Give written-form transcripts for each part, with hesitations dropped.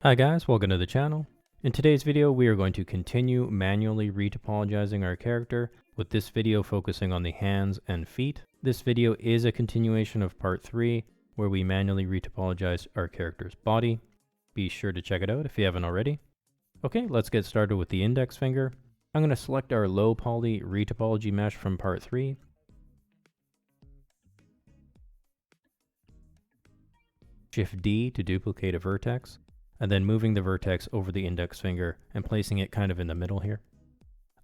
Hi guys, welcome to the channel. In today's video, we are going to continue manually retopologizing our character, with this video focusing on the hands and feet. This video is a continuation of part 3, where we manually retopologize our character's body. Be sure to check it out if you haven't already. Okay, let's get started with the index finger. I'm going to select our low poly retopology mesh from part 3. Shift D to duplicate a vertex, and then moving the vertex over the index finger and placing it kind of in the middle here.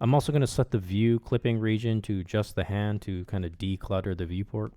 I'm also going to set the view clipping region to just the hand to kind of declutter the viewport.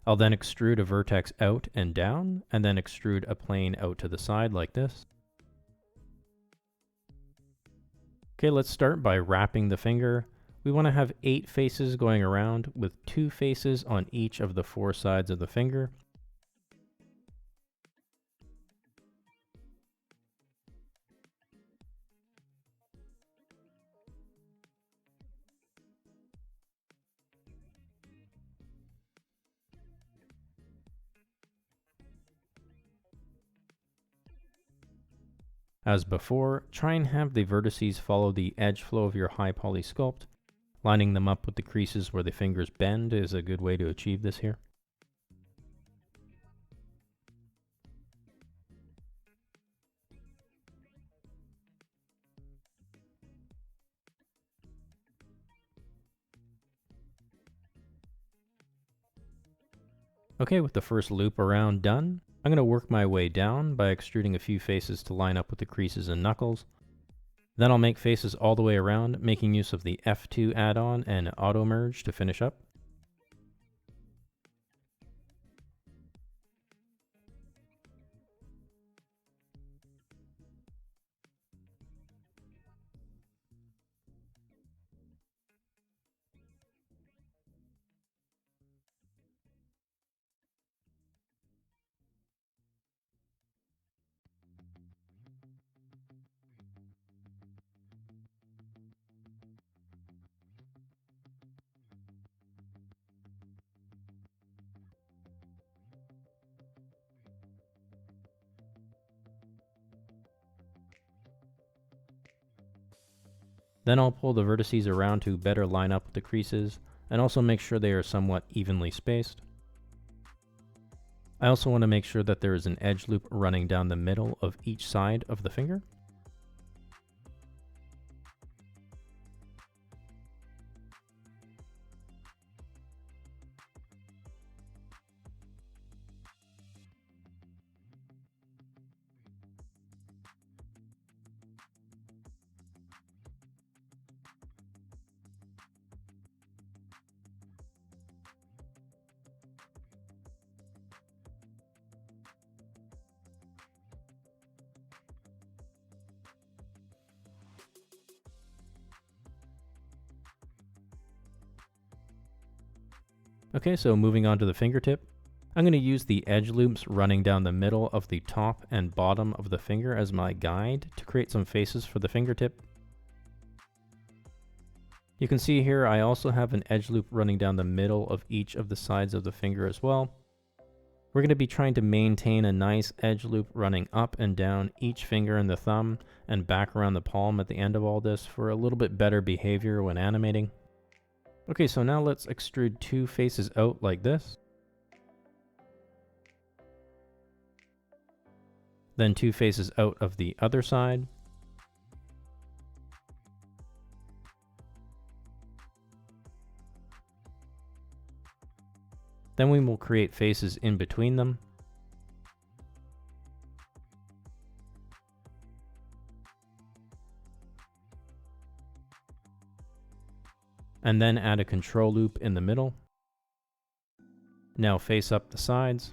I'll then extrude a vertex out and down, and then extrude a plane out to the side like this. Okay, let's start by wrapping the finger. We want to have 8 faces going around with 2 faces on each of the 4 sides of the finger. As before, try and have the vertices follow the edge flow of your high poly sculpt. Lining them up with the creases where the fingers bend is a good way to achieve this here. Okay, with the first loop around done, I'm going to work my way down by extruding a few faces to line up with the creases and knuckles. Then I'll make faces all the way around, making use of the F2 add-on and auto merge to finish up. Then I'll pull the vertices around to better line up with the creases, and also make sure they are somewhat evenly spaced. I also want to make sure that there is an edge loop running down the middle of each side of the finger. Okay, so moving on to the fingertip. I'm going to use the edge loops running down the middle of the top and bottom of the finger as my guide to create some faces for the fingertip. You can see here I also have an edge loop running down the middle of each of the sides of the finger as well. We're going to be trying to maintain a nice edge loop running up and down each finger and the thumb and back around the palm at the end of all this for a little bit better behavior when animating. Okay, so now let's extrude 2 faces out like this. Then 2 faces out of the other side. Then we will create faces in between them. And then add a control loop in the middle. Now face up the sides.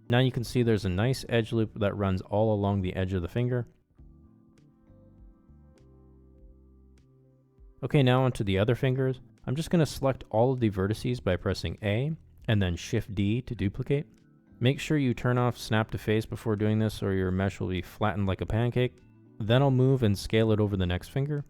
Now you can see there's a nice edge loop that runs all along the edge of the finger. Okay, now onto the other fingers. I'm just going to select all of the vertices by pressing A and then Shift D to duplicate. Make sure you turn off snap to face before doing this or your mesh will be flattened like a pancake. Then I'll move and scale it over the next finger.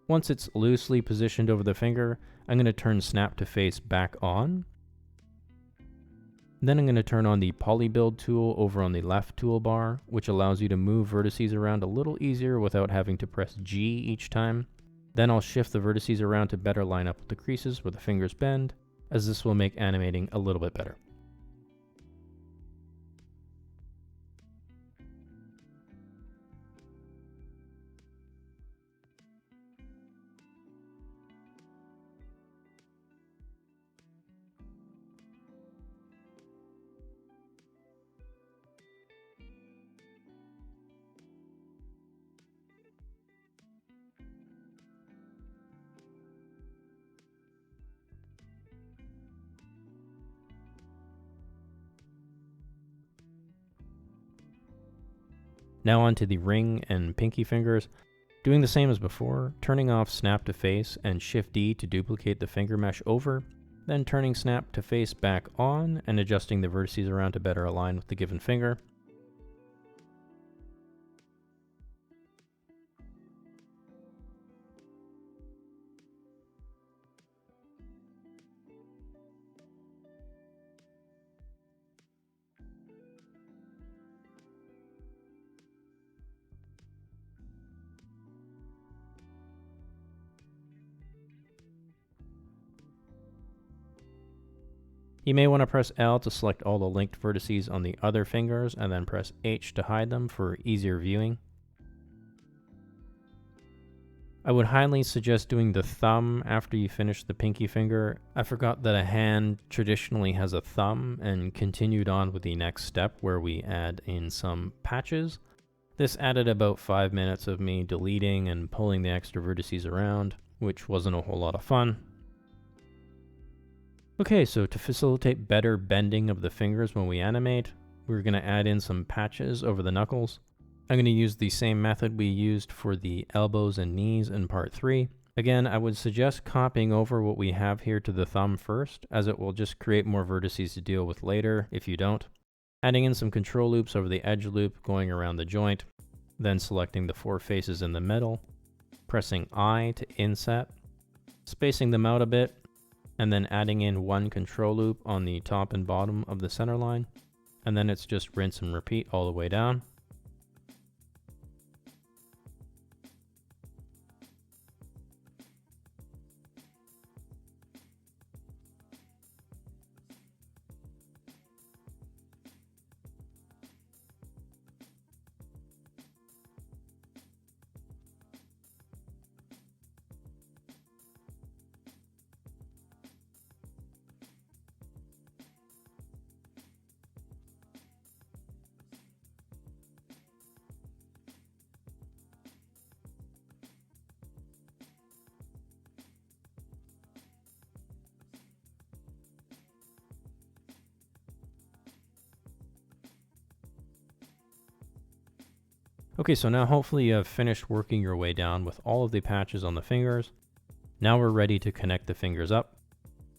Once it's loosely positioned over the finger, I'm going to turn snap to face back on. Then I'm going to turn on the Poly Build tool over on the left toolbar, which allows you to move vertices around a little easier without having to press G each time. Then I'll shift the vertices around to better line up with the creases where the fingers bend, as this will make animating a little bit better. Now onto the ring and pinky fingers. Doing the same as before, turning off snap to face and Shift D to duplicate the finger mesh over, then turning snap to face back on and adjusting the vertices around to better align with the given finger. You may want to press L to select all the linked vertices on the other fingers and then press H to hide them for easier viewing. I would highly suggest doing the thumb after you finish the pinky finger. I forgot that a hand traditionally has a thumb and continued on with the next step where we add in some patches. This added about 5 minutes of me deleting and pulling the extra vertices around, which wasn't a whole lot of fun. Okay, so to facilitate better bending of the fingers when we animate, we're going to add in some patches over the knuckles. I'm going to use the same method we used for the elbows and knees in part 3. Again, I would suggest copying over what we have here to the thumb first, as it will just create more vertices to deal with later if you don't. Adding in some control loops over the edge loop going around the joint, then selecting the 4 faces in the middle, pressing I to inset, spacing them out a bit, and then adding in 1 control loop on the top and bottom of the center line, and then it's just rinse and repeat all the way down. Okay, so now hopefully you have finished working your way down with all of the patches on the fingers. Now we're ready to connect the fingers up.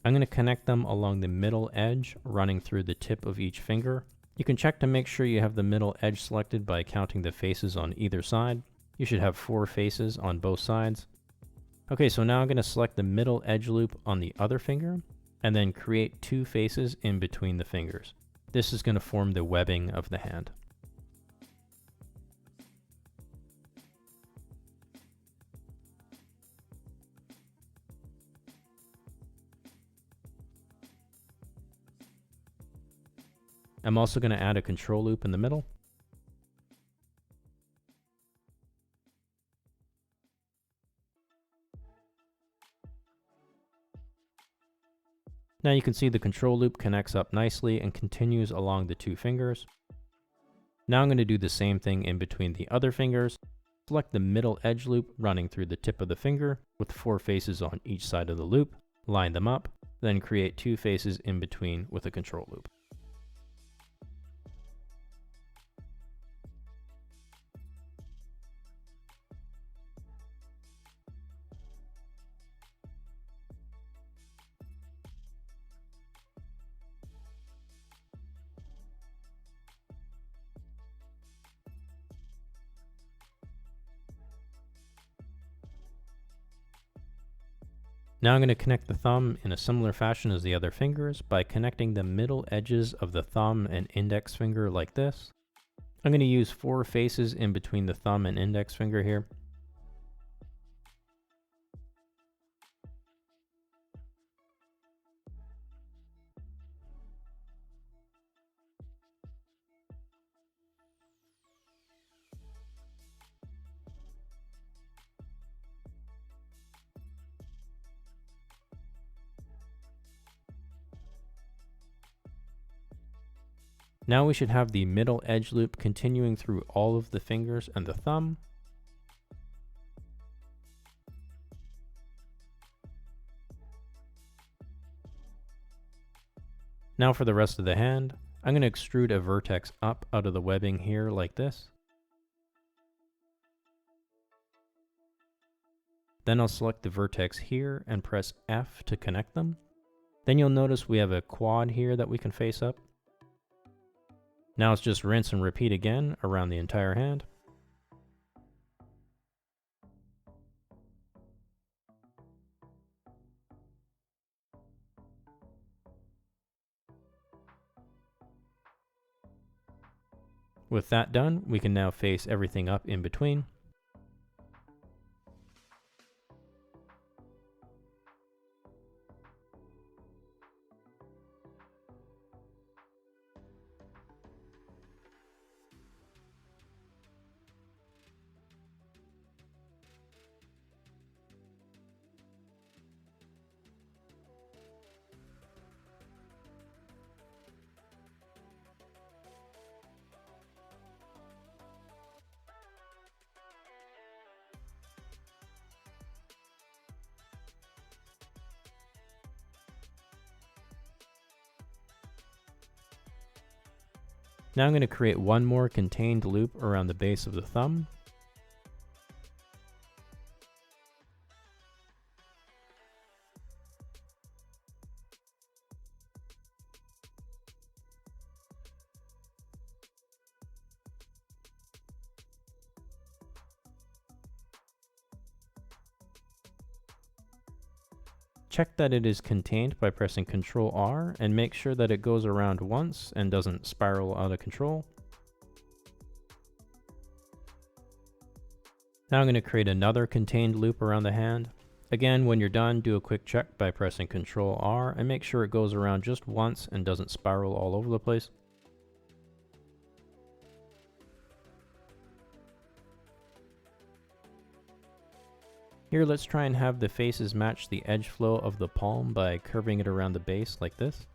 I'm going to connect them along the middle edge, running through the tip of each finger. You can check to make sure you have the middle edge selected by counting the faces on either side. You should have 4 faces on both sides. Okay, so now I'm going to select the middle edge loop on the other finger, and then create 2 faces in between the fingers. This is going to form the webbing of the hand. I'm also going to add a control loop in the middle. Now you can see the control loop connects up nicely and continues along the 2 fingers. Now I'm going to do the same thing in between the other fingers. Select the middle edge loop running through the tip of the finger with 4 faces on each side of the loop. Line them up, then create 2 faces in between with a control loop. Now I'm going to connect the thumb in a similar fashion as the other fingers by connecting the middle edges of the thumb and index finger like this. I'm going to use 4 faces in between the thumb and index finger here. Now we should have the middle edge loop continuing through all of the fingers and the thumb. Now for the rest of the hand, I'm going to extrude a vertex up out of the webbing here like this. Then I'll select the vertex here and press F to connect them. Then you'll notice we have a quad here that we can face up. Now it's just rinse and repeat again around the entire hand. With that done, we can now face everything up in between. Now I'm going to create one more contained loop around the base of the thumb. Check that it is contained by pressing Ctrl R and make sure that it goes around once and doesn't spiral out of control. Now I'm going to create another contained loop around the hand. Again, when you're done, do a quick check by pressing Ctrl R and make sure it goes around just once and doesn't spiral all over the place. Here, let's try and have the faces match the edge flow of the palm by curving it around the base like this.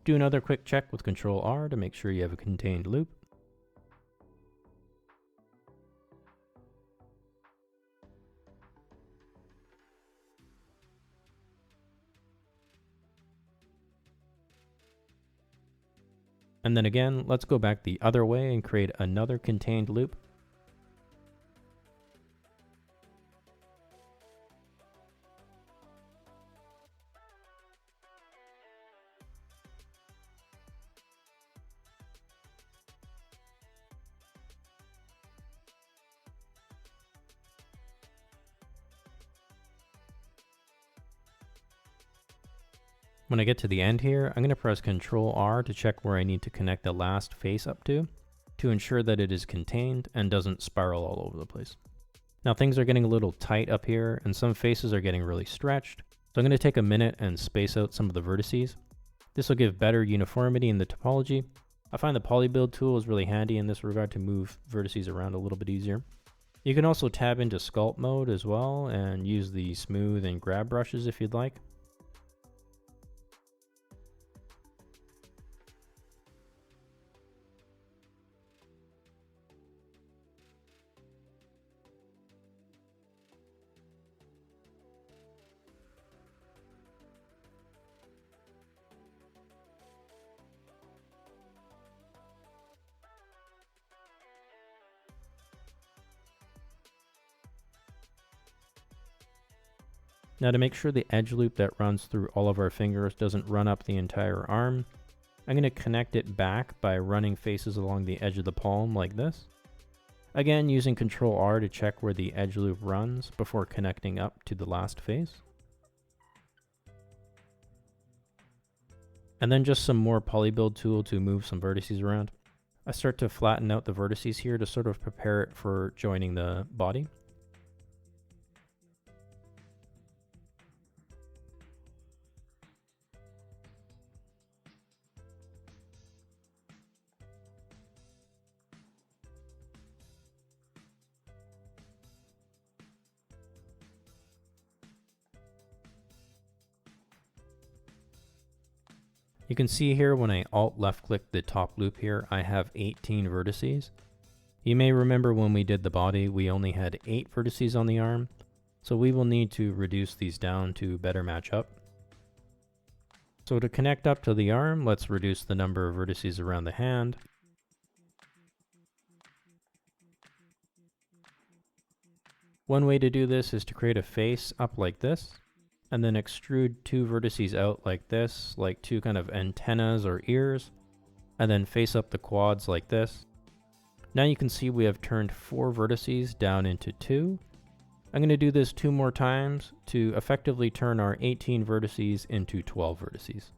Do another quick check with Ctrl R to make sure you have a contained loop. And then again, let's go back the other way and create another contained loop. When I get to the end here, I'm going to press Ctrl R to check where I need to connect the last face up to ensure that it is contained and doesn't spiral all over the place. Now things are getting a little tight up here and some faces are getting really stretched, so I'm going to take a minute and space out some of the vertices. This will give better uniformity in the topology. I find the polybuild tool is really handy in this regard to move vertices around a little bit easier. You can also tab into sculpt mode as well and use the smooth and grab brushes if you'd like. Now to make sure the edge loop that runs through all of our fingers doesn't run up the entire arm, I'm going to connect it back by running faces along the edge of the palm like this. Again, using Ctrl R to check where the edge loop runs before connecting up to the last face. And then just some more polybuild tool to move some vertices around. I start to flatten out the vertices here to sort of prepare it for joining the body. You can see here when I Alt left click the top loop here, I have 18 vertices. You may remember when we did the body, we only had 8 vertices on the arm, so we will need to reduce these down to better match up. So to connect up to the arm, let's reduce the number of vertices around the hand. One way to do this is to create a face up like this, and then extrude 2 vertices out like this, like 2 kind of antennas or ears, and then face up the quads like this. Now you can see we have turned 4 vertices down into 2. I'm going to do this 2 more times to effectively turn our 18 vertices into 12 vertices.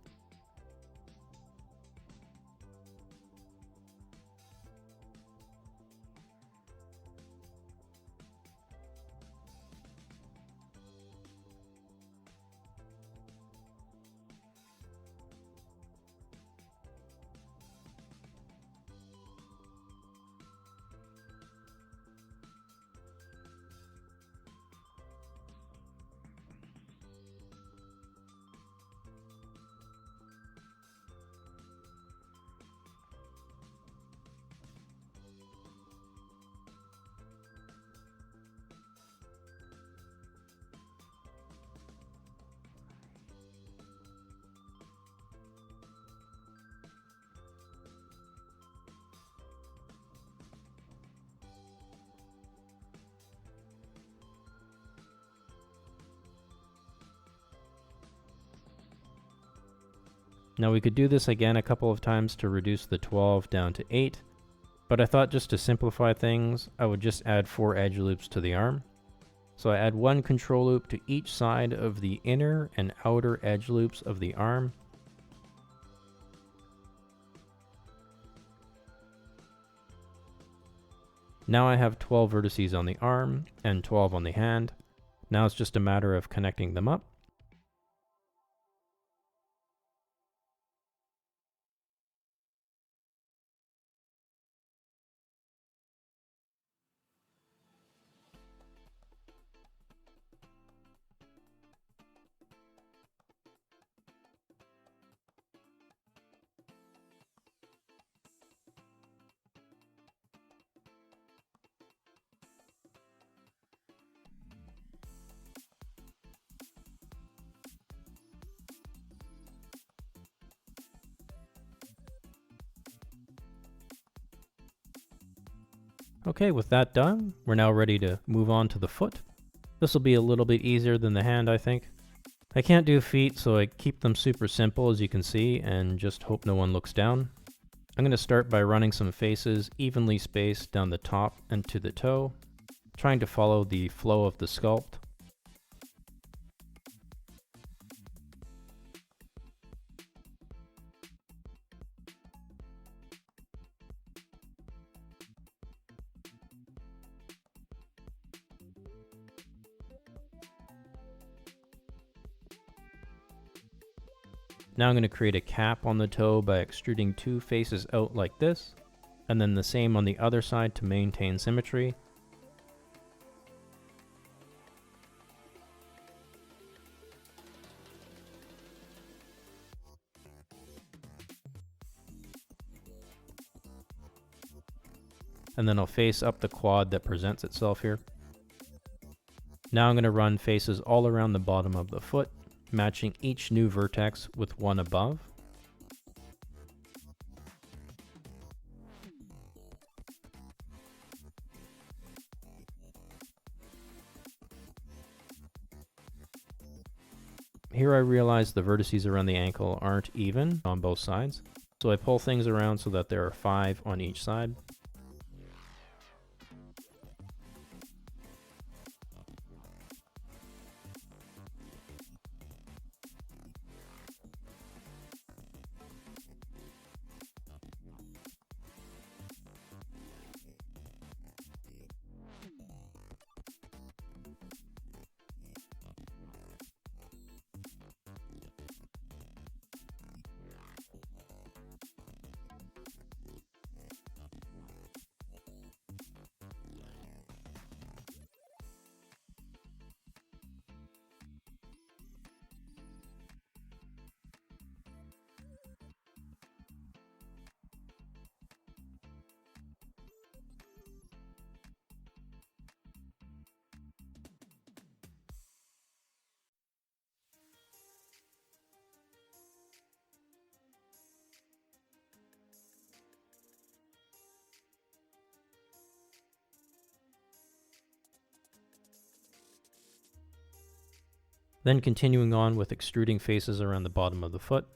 Now we could do this again a couple of times to reduce the 12 down to 8, but I thought just to simplify things, I would just add 4 edge loops to the arm. So I add 1 control loop to each side of the inner and outer edge loops of the arm. Now I have 12 vertices on the arm and 12 on the hand. Now it's just a matter of connecting them up. Okay, with that done, we're now ready to move on to the foot. This will be a little bit easier than the hand, I think. I can't do feet, so I keep them super simple, as you can see, and just hope no one looks down. I'm going to start by running some faces evenly spaced down the top and to the toe, trying to follow the flow of the sculpt. Now I'm going to create a cap on the toe by extruding 2 faces out like this, and then the same on the other side to maintain symmetry. and then I'll face up the quad that presents itself here. Now I'm going to run faces all around the bottom of the foot, matching each new vertex with one above. Here I realize the vertices around the ankle aren't even on both sides, so I pull things around so that there are 5 on each side. Then continuing on with extruding faces around the bottom of the foot.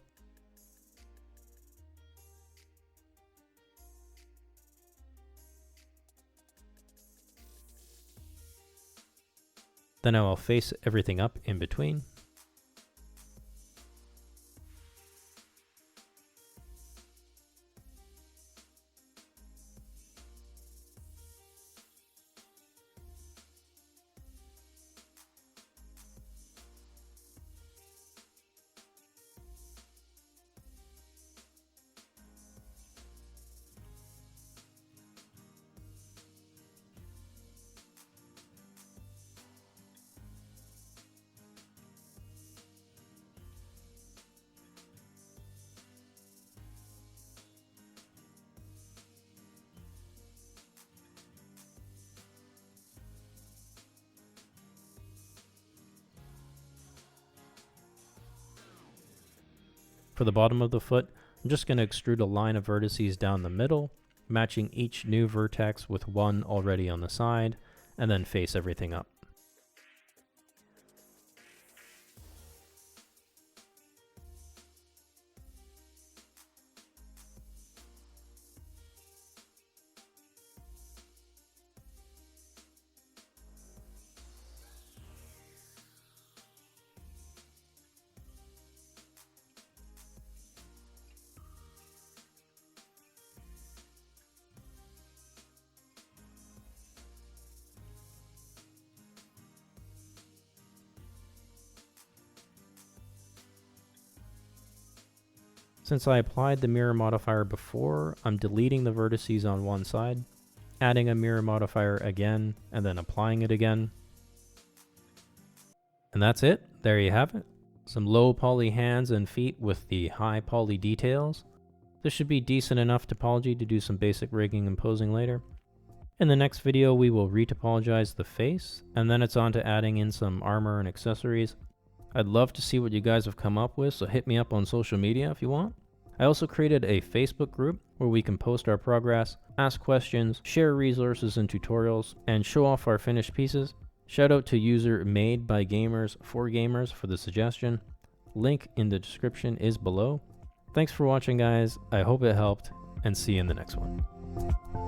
Then I will face everything up in between. For the bottom of the foot, I'm just going to extrude a line of vertices down the middle, matching each new vertex with one already on the side, and then face everything up. Since I applied the mirror modifier before, I'm deleting the vertices on one side, adding a mirror modifier again, and then applying it again. And that's it. There you have it. Some low poly hands and feet with the high poly details. This should be decent enough topology to do some basic rigging and posing later. In the next video, we will retopologize the face, and then it's on to adding in some armor and accessories. I'd love to see what you guys have come up with, so hit me up on social media if you want. I also created a Facebook group where we can post our progress, ask questions, share resources and tutorials, and show off our finished pieces. Shout out to user Made by Gamers for Gamers for the suggestion. Link in the description is below. Thanks for watching, guys. I hope it helped, and see you in the next one.